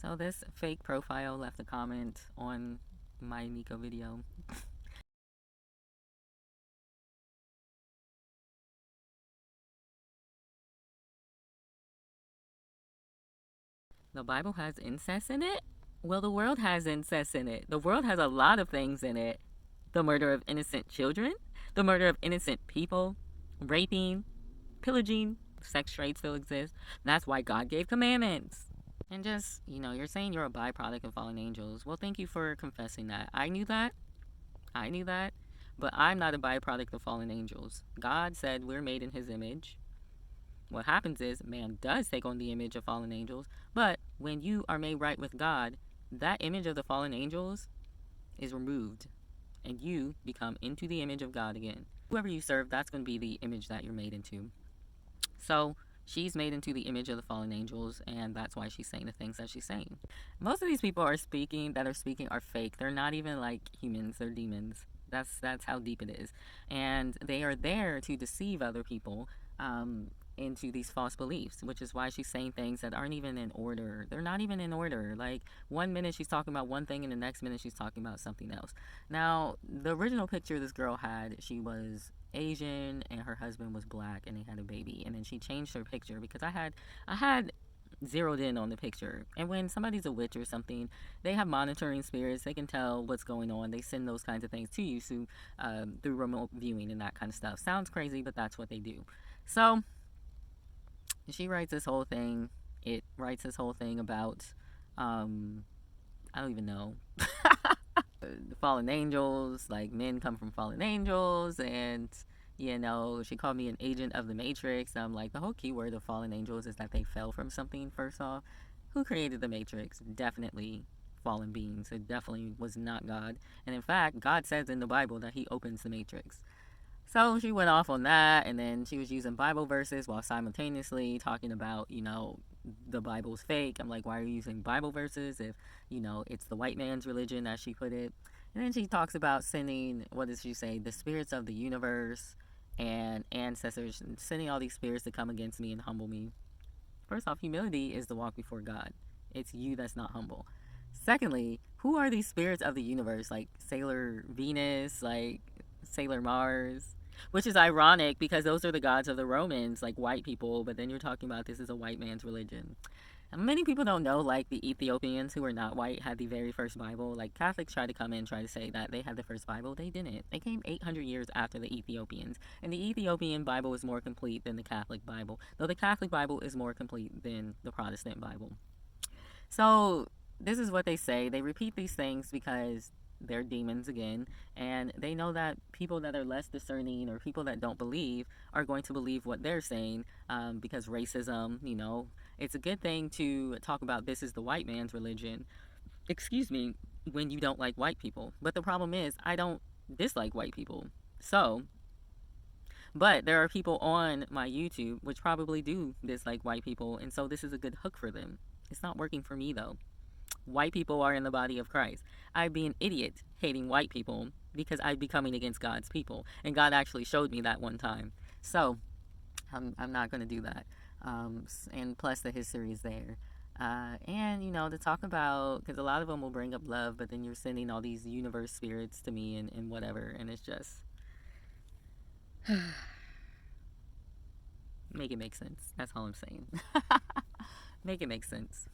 So this fake profile left a comment on my Nico video. The Bible has incest in it? Well, the world has incest in it. The world has a lot of things in it. The murder of innocent children, the murder of innocent people, raping, pillaging, sex trade still exists. That's why God gave commandments. And just, you're saying you're a byproduct of fallen angels. Well, thank you for confessing that. I knew that. I knew that. But I'm not a byproduct of fallen angels. God said we're made in his image. What happens is man does take on the image of fallen angels, but when you are made right with God, that image of the fallen angels is removed and you become into the image of God again. Whoever you serve, that's going to be the image that you're made into. So she's made into the image of the fallen angels, and that's why she's saying the things that she's saying. Most of these people are speaking are fake. They're not even like humans, they're demons. That's how deep it is. And they are there to deceive other people into these false beliefs, which is why she's saying things that aren't even in order. They're not even in order. Like, one minute she's talking about one thing and the next minute she's talking about something else. Now, the original picture this girl had, she was Asian and her husband was black and they had a baby. And then she changed her picture because I had zeroed in on the picture. And when somebody's a witch or something, they have monitoring spirits. They can tell what's going on. They send those kinds of things to you through remote viewing and that kind of stuff. Sounds crazy, but that's what they do. So she writes this whole thing. It writes this whole thing about, I don't even know. Fallen angels, like men come from fallen angels, and she called me an agent of the Matrix. I'm like, the whole key word of fallen angels is that they fell from something. First off, who created the Matrix? Definitely fallen beings. It definitely was not God. And in fact, God says in the Bible that he opens the Matrix. So she went off on that, and then she was using Bible verses while simultaneously talking about, the Bible's fake. I'm like, why are you using Bible verses if, it's the white man's religion, as she put it? And then she talks about sending, what does she say, the spirits of the universe and ancestors, and sending all these spirits to come against me and humble me. First off, humility is the walk before God. It's you that's not humble. Secondly, who are these spirits of the universe? Like Sailor Venus, like Sailor Mars? Which is ironic because those are the gods of the Romans, like white people, but then you're talking about this is a white man's religion. And many people don't know, like the Ethiopians who are not white had the very first Bible. Like Catholics try to come in and try to say that they had the first Bible. They didn't. They came 800 years after the Ethiopians. And the Ethiopian Bible is more complete than the Catholic Bible, though the Catholic Bible is more complete than the Protestant Bible. So this is what they say. They repeat these things because they're demons again, and they know that people that are less discerning or people that don't believe are going to believe what they're saying, because racism, it's a good thing to talk about this is the white man's religion, excuse me, when you don't like white people. But the problem is I don't dislike white people. So, but there are people on my YouTube which probably do dislike white people, and so this is a good hook for them. It's not working for me though. White people are in the body of Christ. I'd be an idiot hating white people because I'd be coming against God's people. And God actually showed me that one time. So I'm not going to do that. And plus, the history is there. And, to talk about, because a lot of them will bring up love, but then you're sending all these universe spirits to me and whatever. And it's just, make it make sense. That's all I'm saying. Make it make sense.